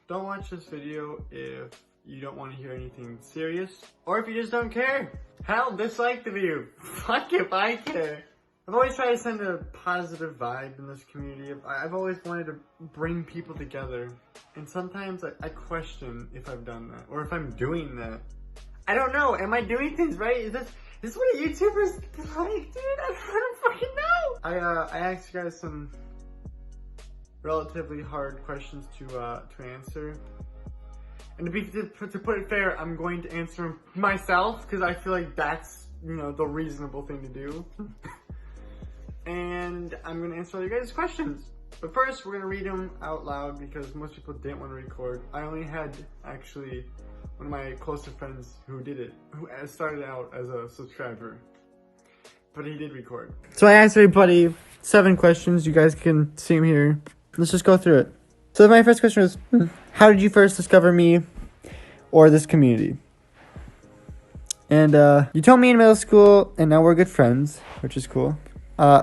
Don't watch this video if you don't want to hear anything serious, or if you just don't care. Hell, dislike the video. Fuck if I care. I've always tried to send a positive vibe in this community. I've always wanted to bring people together. And sometimes I question if I've done that, or if I'm doing that. I don't know. Am I doing things right? Is this what a YouTuber's like, dude? I don't fucking know. I asked you guys some relatively hard questions to answer. And to put it fair, I'm going to answer them myself, because I feel like that's, you know, the reasonable thing to do. And I'm going to answer all you guys' questions. But first, we're going to read them out loud because most people didn't want to record. I only had, actually, one of my closest friends who did it, who started out as a subscriber. But he did record. So I asked everybody 7 questions. You guys can see them here. Let's just go through it. So my first question was, how did you first discover me or this community? And you told me in middle school, and now we're good friends, which is cool.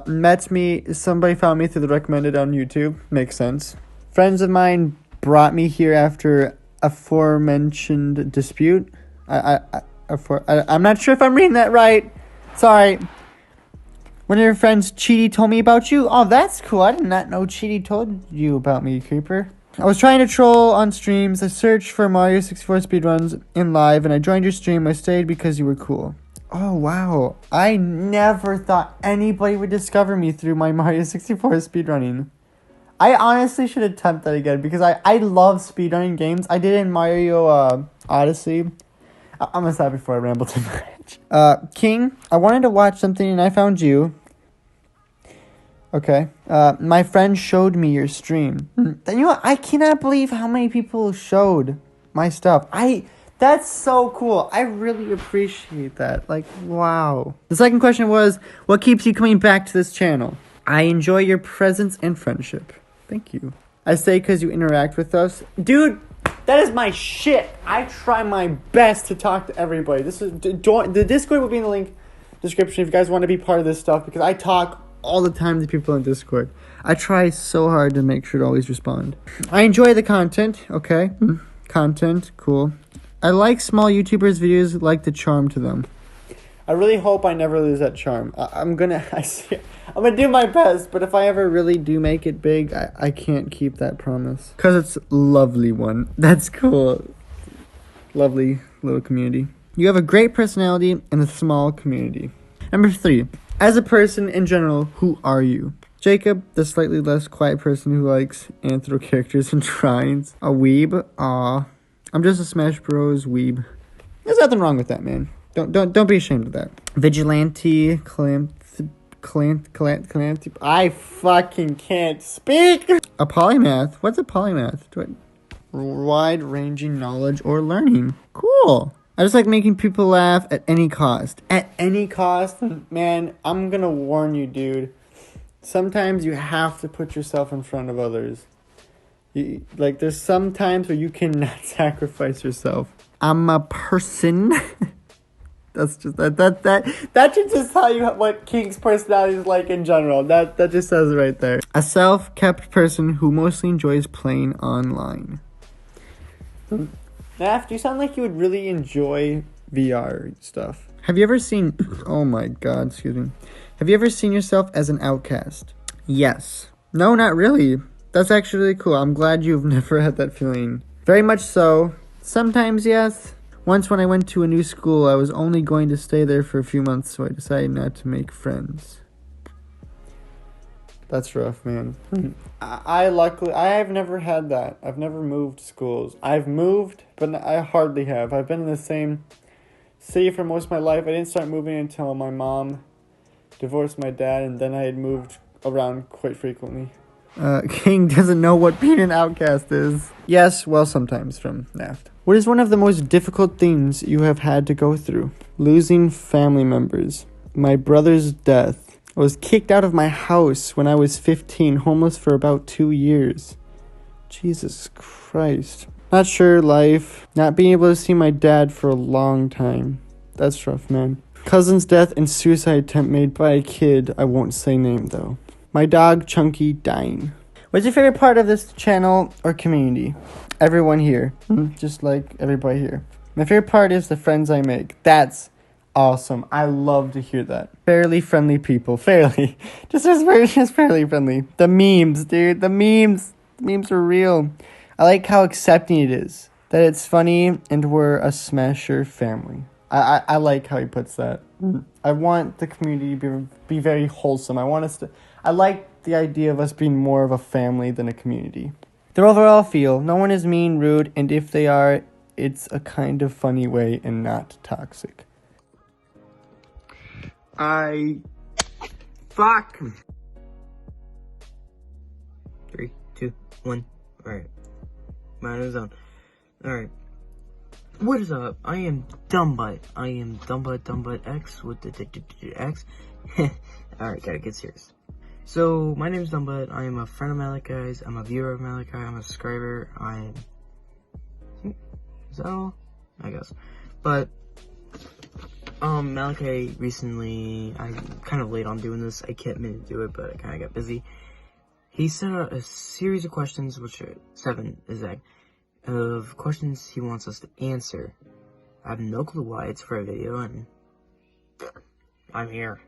Met me, somebody found me through the recommended on YouTube. Makes sense. Friends of mine brought me here after aforementioned dispute. I'm not sure if I'm reading that right. Sorry. One of your friends, Cheaty, told me about you. Oh, that's cool. I did not know Cheaty told you about me, creeper. I was trying to troll on streams. I searched for Mario 64 speedruns in live, and I joined your stream. I stayed because you were cool. Oh, wow. I never thought anybody would discover me through my Mario 64 speedrunning. I honestly should attempt that again, because I love speedrunning games. I did it in Mario Odyssey. I'm gonna stop before I ramble too much. King, I wanted to watch something and I found you. Okay. My friend showed me your stream. You know what? I cannot believe how many people showed my stuff. That's so cool. I really appreciate that. Like, wow. The second question was, what keeps you coming back to this channel? I enjoy your presence and friendship. Thank you. I stay because you interact with us. Dude, that is my shit. I try my best to talk to everybody. The Discord will be in the link description if you guys want to be part of this stuff, because I talk all the time to people in Discord. I try so hard to make sure to always respond. I enjoy the content. Okay. Content. Cool. I like small YouTubers' videos, like the charm to them. I really hope I never lose that charm. I'm gonna do my best, but if I ever really do make it big, I can't keep that promise. Because it's a lovely one. That's cool. Lovely little community. You have a great personality in a small community. Number 3. As a person in general, who are you? Jacob, the slightly less quiet person who likes anthro characters and shrines. A weeb. Aw. I'm just a Smash Bros. Weeb. There's nothing wrong with that, man. Don't be ashamed of that. Vigilante, I fucking can't speak. A polymath. What's a polymath? Wide-ranging knowledge or learning. Cool. I just like making people laugh at any cost. At any cost? Man, I'm gonna warn you, dude. Sometimes you have to put yourself in front of others. There's some times where you cannot sacrifice yourself. I'm a person. That's just that should just tell you what King's personality is like in general. That just says it right there. A self-kept person who mostly enjoys playing online. Naf, you sound like you would really enjoy VR stuff. Have you ever seen... Oh my god, excuse me. Have you ever seen yourself as an outcast? Yes. No, not really. That's actually really cool. I'm glad you've never had that feeling. Very much so. Sometimes, yes. Once when I went to a new school, I was only going to stay there for a few months, so I decided not to make friends. That's rough, man. I have never had that. I've never moved schools. I've moved, but I hardly have. I've been in the same city for most of my life. I didn't start moving until my mom divorced my dad, and then I had moved around quite frequently. King doesn't know what being an outcast is. Yes, well, sometimes from Naft. What is one of the most difficult things you have had to go through? Losing family members. My brother's death. I was kicked out of my house when I was 15, homeless for about 2 years. Jesus Christ. Not sure life. Not being able to see my dad for a long time. That's rough, man. Cousin's death and suicide attempt made by a kid. I won't say name, though. My dog, Chunky, dying. What's your favorite part of this channel or community? everyone here. Just like everybody here. My favorite part is the friends I make. That's awesome. I love to hear that. Fairly friendly people. Fairly. Just fairly friendly. The memes, dude. The memes. The memes are real. I like how accepting it is. That it's funny and we're a smasher family. I like how he puts that. I want the community to be very wholesome. I like the idea of us being more of a family than a community. The overall feel, no one is mean, rude, and if they are, it's a kind of funny way and not toxic. Fuck! 3, 2, 1, alright. Mine is on. Alright. What is up? I am Dumbbutt. I am Dumbbutt X with the X. Alright, gotta get serious. So, my name is Dumbbutt. I am a friend of Malachi's. I'm a viewer of Malachi. I'm a subscriber. Is that all? I guess. But, Malachi recently, I'm kind of late on doing this. I kept meaning to do it, but I kind of got busy. He sent out a series of questions, which are 7 exact, of questions he wants us to answer. I have no clue why. It's for a video, and I'm here.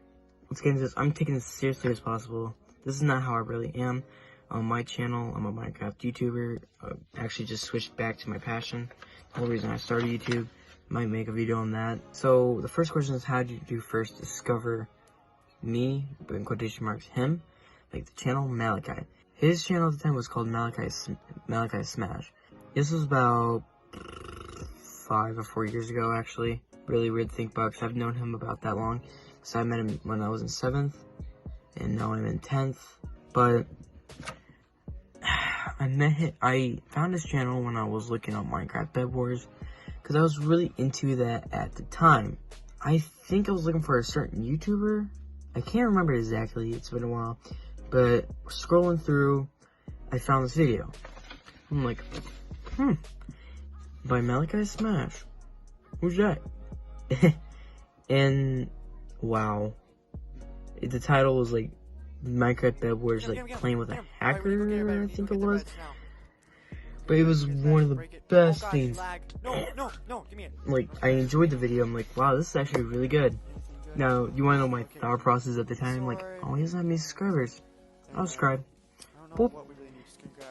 Let's get into this. I'm taking this as seriously as possible. This is not how I really am. On my channel, I'm a Minecraft YouTuber. Actually just switched back to my passion. The whole reason I started YouTube. Might make a video on that. So, the first question is, how did you first discover me, but in quotation marks, him? Like the channel, Malachi. His channel at the time was called Malachi Smash. This was about 5 or 4 years ago, actually. Really weird to think about, because I've known him about that long. So I met him when I was in 7th, and now I'm in 10th. But I found his channel when I was looking up Minecraft Bed Wars, because I was really into that at the time. I think I was looking for a certain YouTuber. I can't remember exactly, it's been a while. But scrolling through, I found this video. I'm like, by Malachi Smash. Who's that? And wow, the title was like Minecraft Bed Wars, like playing with a hacker, I think it was. But it was one of the best things. Like, I enjoyed the video. I'm like, wow, this is actually really good. Now, you want to know my thought process at the time? Like, oh, he doesn't have many subscribers. I'll subscribe. Well,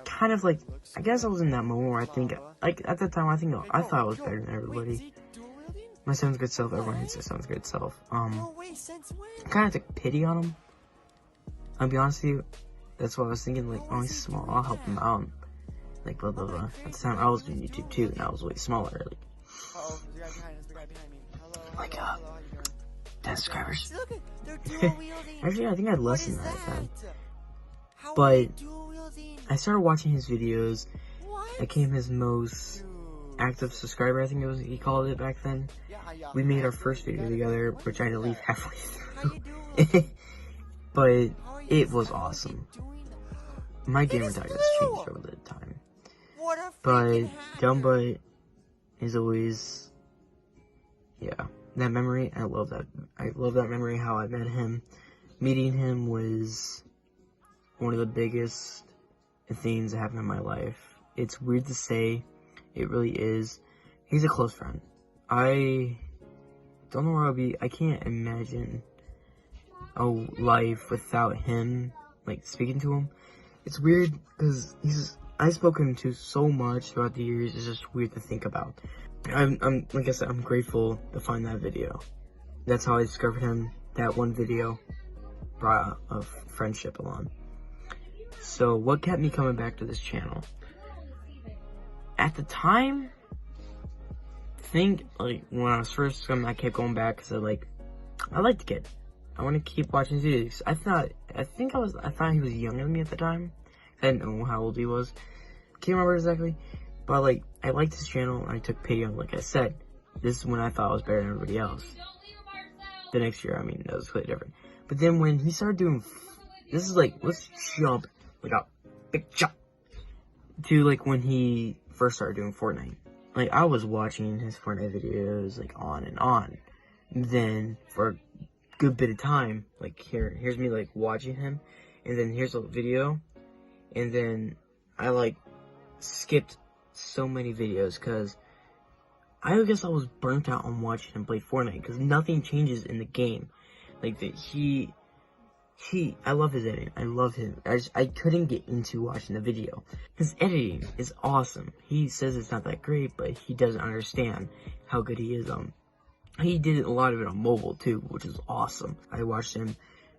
kind of like, I guess I was in that moment where I think, like, at that time, I thought I was better than everybody. My son's good self, everyone hates their son's good self. Kind of took pity on him. I'll be honest with you, that's what I was thinking, like, oh, he's small, I'll help him out. Like, blah, blah, blah. At the time, I was doing YouTube too, and I was way smaller, like, 10 subscribers. Actually, I think I had less than that at the time. But I started watching his videos. I became his most active subscriber, I think it was, he called it back then. We made our first video together, which I had to leave halfway through. But it was awesome. My gamer tag has changed over the time. But Dumbbutt is always, yeah, that memory, I love that. I love that memory, how I met him. Meeting him was one of the biggest things that happened in my life. It's weird to say, it really is. He's a close friend. I don't know where I'll be. I can't imagine a life without him, like, speaking to him. It's weird, because I've spoken to so much throughout the years. It's just weird to think about. I'm like I said, I'm grateful to find that video. That's how I discovered him. That one video brought a friendship along. So what kept me coming back to this channel? At the time, I think, like, when I was first coming, I kept going back because I liked the kid. I want to keep watching his videos. I thought he was younger than me at the time. I didn't know how old he was. Can't remember exactly. But, like, I liked his channel, and I took pity on him. Like I said, this is when I thought I was better than everybody else. The next year, I mean, that was completely different. But then when he started doing, this is like, let's jump, like a big jump, to, like, when he first started doing Fortnite. Like, I was watching his Fortnite videos, like, on and on. And then, for a good bit of time, like, here's me, like, watching him, and then here's a video, and then I, like, skipped so many videos, because I guess I was burnt out on watching him play Fortnite, because nothing changes in the game. Like, I love his editing. I love him. I couldn't get into watching the video. His editing is awesome. He says it's not that great, but he doesn't understand how good he is. He did a lot of it on mobile too, which is awesome. I watched him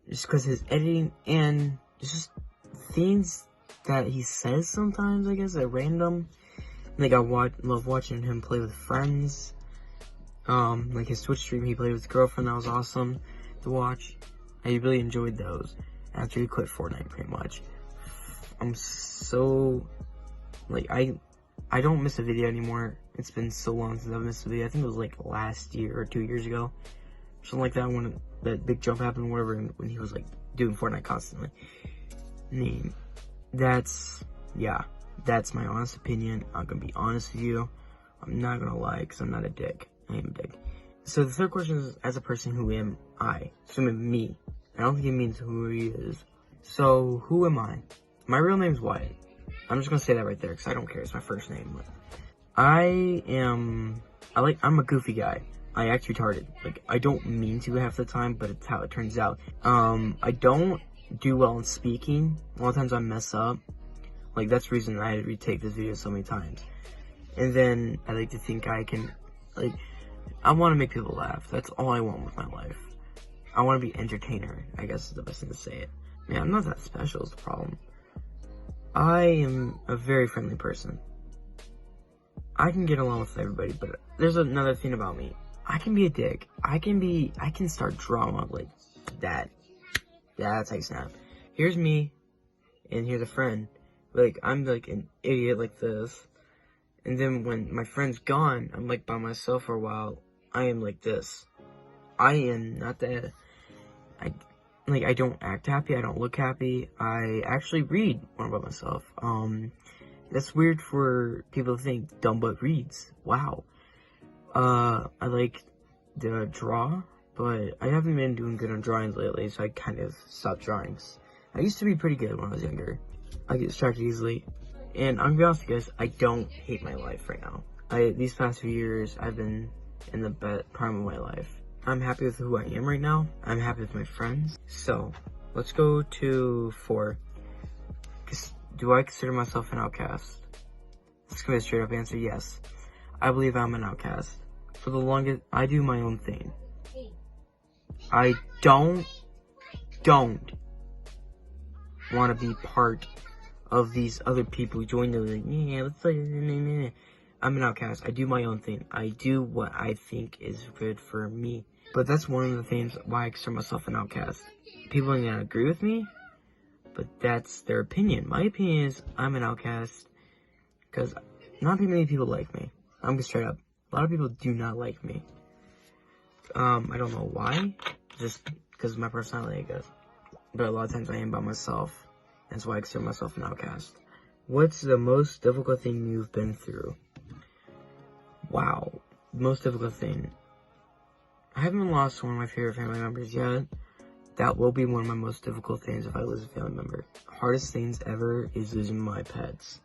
just because his editing and just things that he says sometimes, I guess, are random. Like, love watching him play with friends. Like his Twitch stream, he played with his girlfriend. That was awesome to watch. I really enjoyed those after he quit Fortnite, pretty much. I'm so, like, I don't miss a video anymore. It's been so long since I've missed a video. I think it was like last year or 2 years ago. Something like that, when that big jump happened, whatever, when he was like doing Fortnite constantly. That's my honest opinion. I'm gonna be honest with you. I'm not gonna lie, because I'm not a dick. I am a dick. So the third question is, as a person, who am I? So me. I don't think it means who he is. So, who am I? My real name's Wyatt. I'm just gonna say that right there, because I don't care. It's my first name. I'm a goofy guy. I act retarded. Like, I don't mean to half the time, but it's how it turns out. I don't do well in speaking. A lot of times I mess up. Like, that's the reason I had to retake this video so many times. And then, I like to think I can, like, I want to make people laugh. That's all I want with my life. I want to be entertainer, I guess is the best thing to say it. Man, I'm not that special is the problem. I am a very friendly person. I can get along with everybody, but there's another thing about me. I can be a dick. I can start drama like that. That's how you snap. Here's me, and here's a friend. Like, I'm like an idiot like this. And then when my friend's gone, I'm like by myself for a while. I am like this. I am not that. I don't act happy. I don't look happy. I actually read when I'm by myself. That's weird for people to think dumb but reads. Wow. I like to draw, but I haven't been doing good on drawings lately, so I kind of stopped drawings. I used to be pretty good when I was younger. I get distracted easily. And I'm gonna be honest with you guys, I don't hate my life right now. These past few years, I've been in the prime of my life. I'm happy with who I am right now. I'm happy with my friends. So, let's go to 4. Do I consider myself an outcast? This is gonna be a straight up answer, yes. I believe I'm an outcast. For the longest, I do my own thing. I don't want to be part of these other people who join the, like, yeah, let's like, nah. I'm an outcast. I do my own thing. I do what I think is good for me. But that's one of the things why I consider myself an outcast. People are gonna agree with me, but that's their opinion. My opinion is I'm an outcast because not many people like me. I'm just straight up. A lot of people do not like me. I don't know why. Just because of my personality, I guess. But a lot of times I am by myself. That's why I consider myself an outcast. What's the most difficult thing you've been through? Wow. Most difficult thing. I haven't lost one of my favorite family members yet. That will be one of my most difficult things if I lose a family member. Hardest things ever is losing my pets.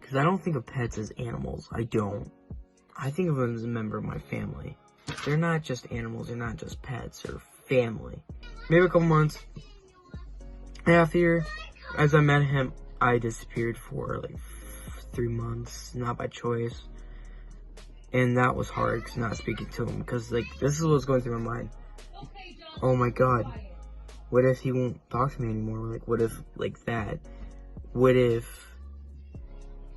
Because I don't think of pets as animals. I don't. I think of them as a member of my family. They're not just animals. They're not just pets. They're family. Maybe a couple months after, as I met him, I disappeared for like 3 months. Not by choice. And that was hard, because not speaking to him. Because, like, this is what's going through my mind. Oh my god. What if he won't talk to me anymore? Like, what if, like, that? What if...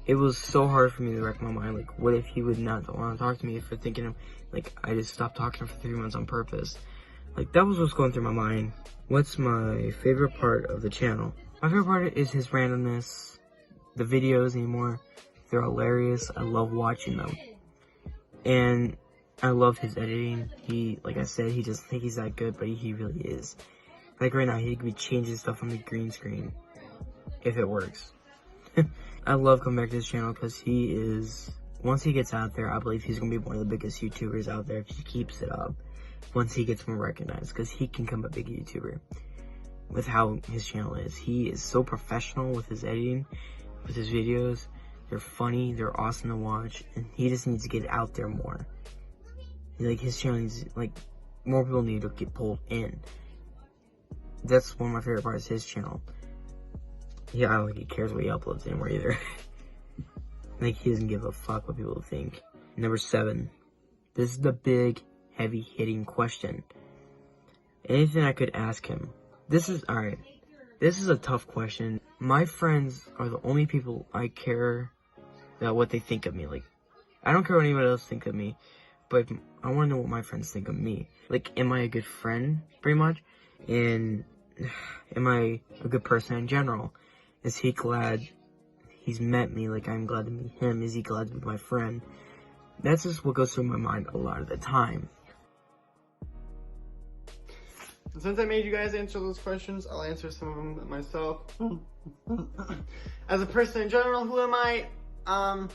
It was so hard for me to wreck my mind. Like, what if he would not want to talk to me for thinking of, like, I just stopped talking to him for 3 months on purpose. Like, that was what's going through my mind. What's my favorite part of the channel? My favorite part is his randomness. The videos anymore. They're hilarious. I love watching them. And I love his editing. He, like I said, he doesn't think he's that good, but he really is. Like right now, he could be changing stuff on the green screen. If it works. I love coming back to his channel because he is, once he gets out there, I believe he's going to be one of the biggest YouTubers out there if he keeps it up. Once he gets more recognized, because he can become a big YouTuber with how his channel is. He is so professional with his editing, with his videos. They're funny, they're awesome to watch, and he just needs to get out there more. Like, his channel needs, like, more people need to get pulled in. That's one of my favorite parts of his channel. Yeah, I don't think he cares what he uploads anymore either. Like, he doesn't give a fuck what people think. Number 7. This is the big, heavy-hitting question. Anything I could ask him. Alright. This is a tough question. My friends are the only people I care about what they think of me. Like, I don't care what anybody else thinks of me, but I want to know what my friends think of me. Like, am I a good friend, pretty much? And am I a good person in general? Is he glad he's met me like I'm glad to meet him? Is he glad to be my friend? That's just what goes through my mind a lot of the time. Since I made you guys answer those questions, I'll answer some of them myself. As a person in general, who am I? I'm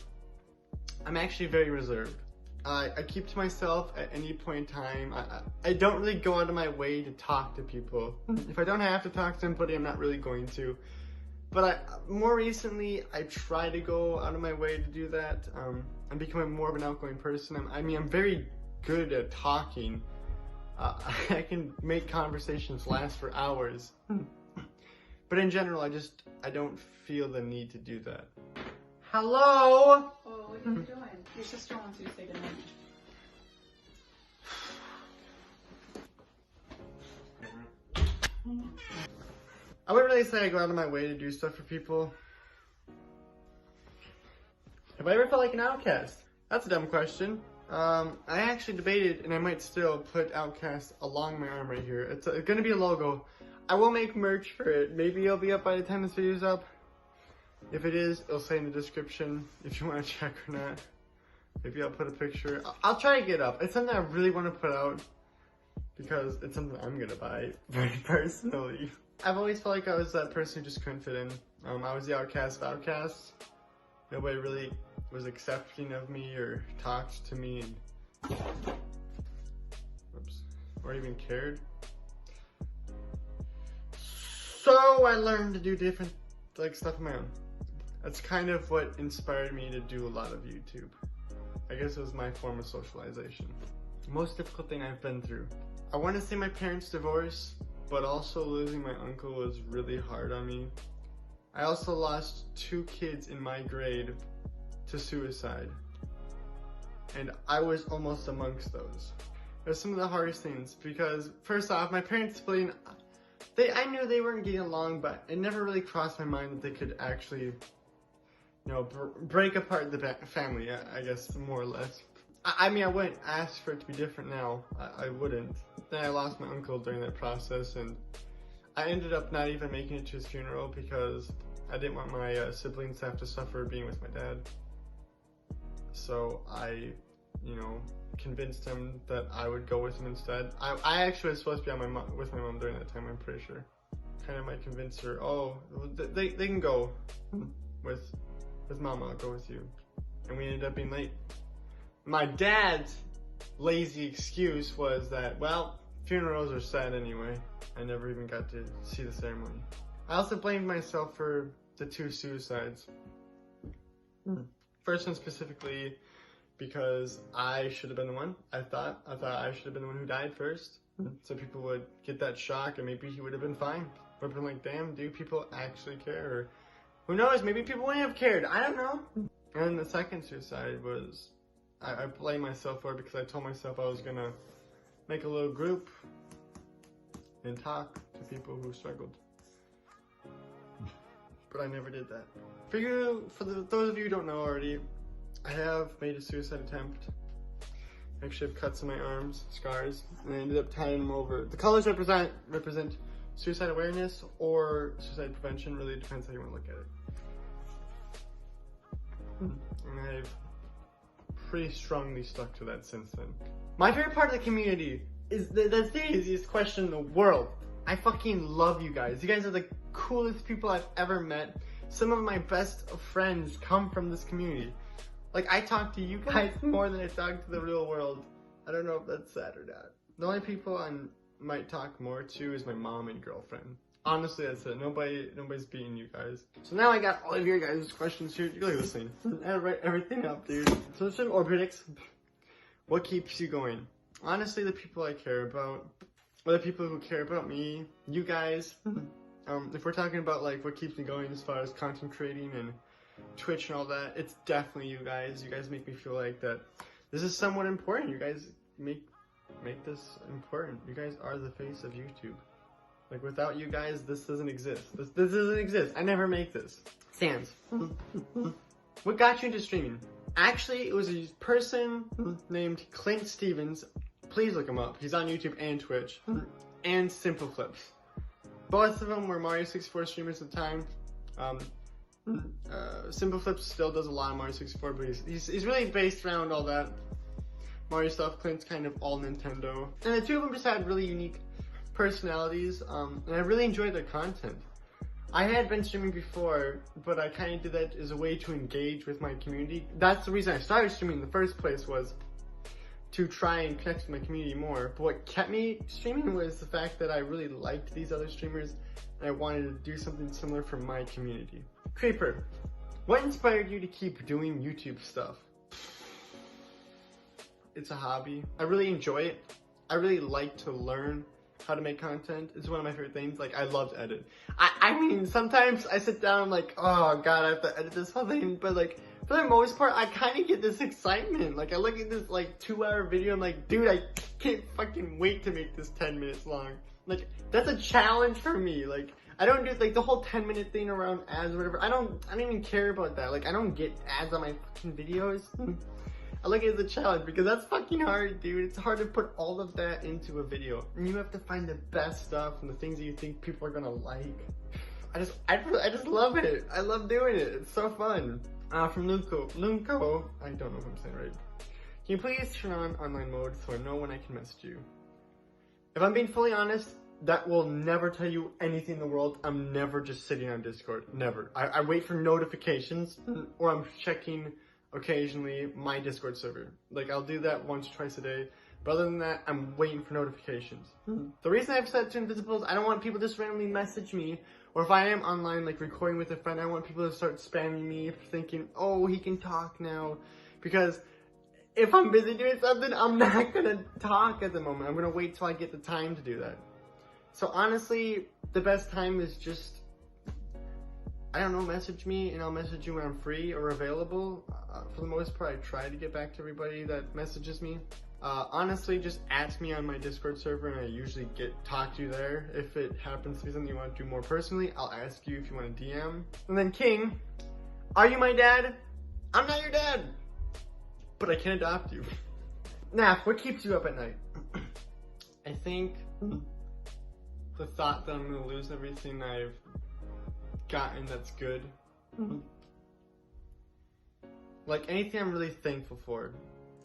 actually very reserved. I keep to myself at any point in time. I don't really go out of my way to talk to people. If I don't have to talk to somebody, I'm not really going to. But more recently, I try to go out of my way to do that. I'm becoming more of an outgoing person. I'm very good at talking. I can make conversations last for hours. But in general, I don't feel the need to do that. Hello? Oh, what are you doing? Your sister wants you to say goodnight. I wouldn't really say I go out of my way to do stuff for people. Have I ever felt like an outcast? That's a dumb question. I actually debated, and I might still put Outcast along my arm right here. It's gonna be a logo. I will make merch for it. Maybe it'll be up by the time this video's up. If it is, it'll say in the description if you want to check or not. Maybe I'll put a picture. I'll try to get up. It's something I really want to put out because it's something I'm gonna buy very personally. I've always felt like I was that person who just couldn't fit in. I was the outcast of outcasts. Nobody really was accepting of me or talked to me or even cared. So I learned to do different stuff on my own. That's kind of what inspired me to do a lot of YouTube. I guess it was my form of socialization. The most difficult thing I've been through. I want to say my parents' divorce, but also losing my uncle was really hard on me. I also lost 2 kids in my grade to suicide, and I was almost amongst those. It was some of the hardest things because, first off, my parents splitting, I knew they weren't getting along, but it never really crossed my mind that they could actually, break apart the family, I guess, more or less. I mean, I wouldn't ask for it to be different now. I wouldn't. Then I lost my uncle during that process, and I ended up not even making it to his funeral because I didn't want my siblings to have to suffer being with my dad. So I, convinced him that I would go with him instead. I actually was supposed to be with my mom during that time, I'm pretty sure. Kind of might convince her, oh, they can go with mama, I'll go with you. And we ended up being late. My dad's lazy excuse was that, well, funerals are sad anyway. I never even got to see the ceremony. I also blamed myself for the 2 suicides. First one specifically because I should have been the one. I thought I should have been the one who died first. So people would get that shock and maybe he would have been fine. Would have been like, damn, do people actually care? Or who knows, maybe people wouldn't have cared. I don't know. And the second suicide was, I blame myself for it because I told myself I was gonna make a little group and talk to people who struggled. But I never did that. Those of you who don't know already, I have made a suicide attempt. I actually have cuts on my arms, scars, and I ended up tying them over. The colors represent suicide awareness or suicide prevention, really depends how you want to look at it. And I've pretty strongly stuck to that since then. My favorite part of the community is that's the easiest question in the world. I fucking love you guys. You guys are the coolest people I've ever met. Some of my best friends come from this community. Like, I talk to you guys more than I talk to the real world. I don't know if that's sad or not. The only people I might talk more to is my mom and girlfriend. Honestly, that's it. Nobody's beating you guys. So now I got all of your guys' questions here. Look at this thing. I write everything up, dude. So some orbitics. What keeps you going? Honestly, the people I care about, or the people who care about me, you guys. If we're talking about like what keeps me going as far as content creating and Twitch and all that, it's definitely you guys. You guys make me feel like that this is somewhat important. You guys make this important. You guys are the face of YouTube. Like, without you guys, this doesn't exist. This doesn't exist. I never make this. Sans. What got you into streaming? Actually, it was a person named Clint Stevens. Please look him up. He's on YouTube and Twitch. And Simple Flips. Both of them were Mario 64 streamers at the time. Simple Flips still does a lot of Mario 64, but he's really based around all that Mario stuff. Clint's kind of all Nintendo. And the two of them just had really unique personalities, and I really enjoyed their content. I had been streaming before, but I kind of did that as a way to engage with my community. That's the reason I started streaming in the first place, was to try and connect with my community more. But what kept me streaming was the fact that I really liked these other streamers, and I wanted to do something similar for my community. Creeper, what inspired you to keep doing YouTube stuff? It's a hobby. I really enjoy it. I really like to learn how to make content. It's one of my favorite things. Like, I love to edit. I mean, sometimes I sit down like, oh god, I have to edit this whole thing, but like, for the most part, I kind of get this excitement. Like, I look at this like 2-hour video, I'm like, dude, I can't fucking wait to make this 10 minutes long. Like, that's a challenge for me. Like, I don't do like the whole 10-minute thing around ads or whatever. I don't even care about that. Like, I don't get ads on my fucking videos. I look at it as a challenge because that's fucking hard, dude. It's hard to put all of that into a video. And you have to find the best stuff and the things that you think people are gonna like. I just love it. I love doing it. It's so fun. From Lunko, I don't know if I'm saying it right. Can you please turn on online mode so I know when I can message you? If I'm being fully honest, that will never tell you anything in the world. I'm never just sitting on Discord. Never. I wait for notifications, or I'm checking occasionally my Discord server. Like, I'll do that once or twice a day, but other than that, I'm waiting for notifications. The reason I've set to invisible is I don't want people to just randomly message me, or if I am online like recording with a friend, I want people to start spamming me thinking, oh, he can talk now, because if I'm busy doing something, I'm not gonna talk at the moment. I'm gonna wait till I get the time to do that. So honestly, the best time is just, I don't know, message me and I'll message you when I'm free or available. For the most part, I try to get back to everybody that messages me. Honestly, just add me on my Discord server and I usually talk to you there. If it happens to be something you want to do more personally, I'll ask you if you want to DM. And then King, are you my dad? I'm not your dad, but I can adopt you. Nap, what keeps you up at night? I think the thought that I'm gonna lose everything I've gotten that's good. Like, anything I'm really thankful for,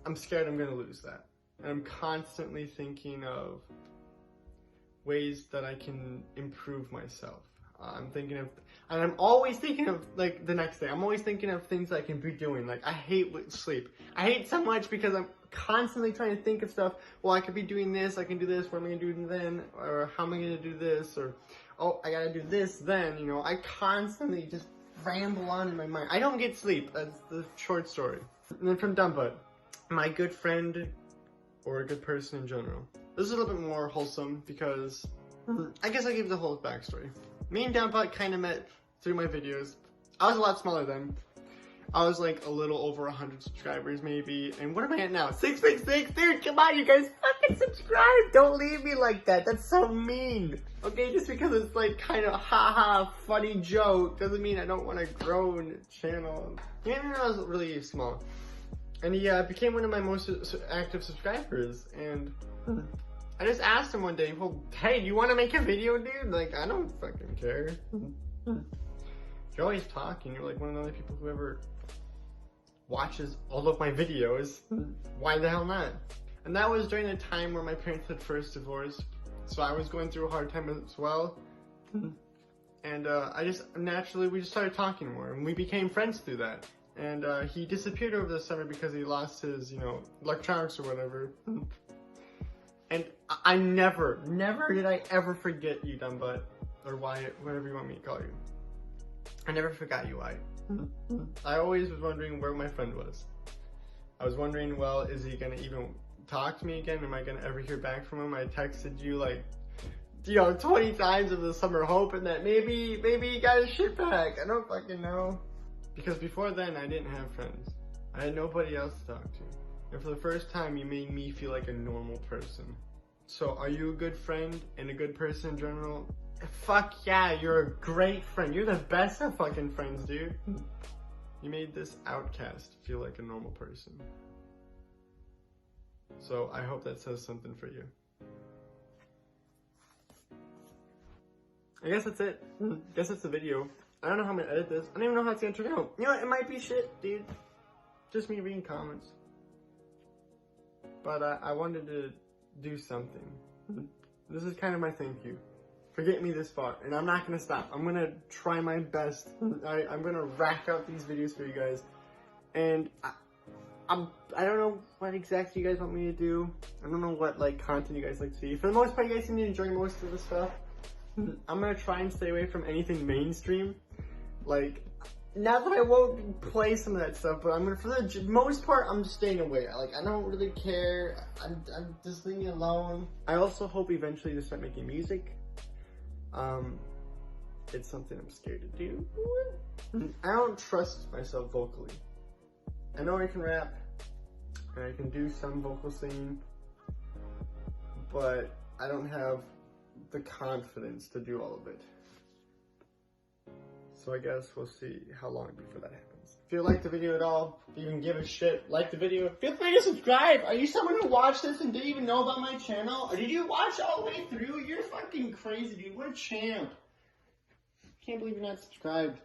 I'm scared I'm gonna lose that. And I'm constantly thinking of ways that I can improve myself. I'm always thinking of like the next day. I'm always thinking of things I can be doing. Like, I hate sleep. I hate so much because I'm constantly trying to think of stuff. Well, I could be doing this, I can do this, what am I gonna do then? Or how am I gonna do this? Or, oh, I gotta do this then, you know. I constantly just ramble on in my mind. I don't get sleep. That's the short story. And then from Dumbbutt, my good friend or a good person in general. This is a little bit more wholesome because I guess I'll give the whole backstory. Me and Dumbbutt kind of met through my videos. I was a lot smaller then. I was like a little over 100 subscribers maybe. And what am I at now? 666? Dude, come on, you guys fucking subscribe. Don't leave me like that. That's so mean. Okay, just because it's like kind of haha funny joke doesn't mean I don't want a grown channel. Yeah, I was really small. And he became one of my most active subscribers. And I just asked him one day, well, hey, do you want to make a video, dude? Like, I don't fucking care. You're always talking. You're like one of the only people who ever watches all of my videos. Why the hell not? And that was during the time where my parents had first divorced. So I was going through a hard time as well. And we just started talking more. And we became friends through that. And he disappeared over the summer because he lost his, electronics or whatever. And I never did I ever forget you, Dumbbutt. or Wyatt, whatever you want me to call you. I never forgot you, Wyatt. I always was wondering where my friend was. I was wondering, well, is he gonna even talk to me again? Am I gonna ever hear back from him? I texted you like, 20 times over the summer hoping that maybe he got his shit back. I don't fucking know. Because before then, I didn't have friends. I had nobody else to talk to. And for the first time, you made me feel like a normal person. So are you a good friend and a good person in general? Fuck yeah, you're a great friend. You're the best of fucking friends, dude. You made this outcast feel like a normal person. So I hope that says something for you. I guess that's it. I guess that's the video. I don't know how I'm gonna edit this. I don't even know how it's gonna turn out. You know what? It might be shit, dude. Just me reading comments. But I wanted to do something. This is kind of my thank you for getting me this far. And I'm not gonna stop. I'm gonna try my best. I'm gonna rack out these videos for you guys. And I don't know what exactly you guys want me to do. I don't know what like content you guys like to see. For the most part, you guys seem to enjoy most of the stuff. I'm gonna try and stay away from anything mainstream. Like, not that I won't play some of that stuff, but I'm gonna, for the most part, I'm just staying away. Like, I don't really care. I'm just leaving me alone. I also hope eventually to start making music. It's something I'm scared to do. I don't trust myself vocally. I know I can rap, and I can do some vocal singing, but I don't have the confidence to do all of it. So I guess we'll see how long before that happens. If you liked the video at all, if you can give a shit, like the video, feel free to subscribe. Are you someone who watched this and didn't even know about my channel? Or did you watch all the way through? You're fucking crazy, dude. What a champ. Can't believe you're not subscribed.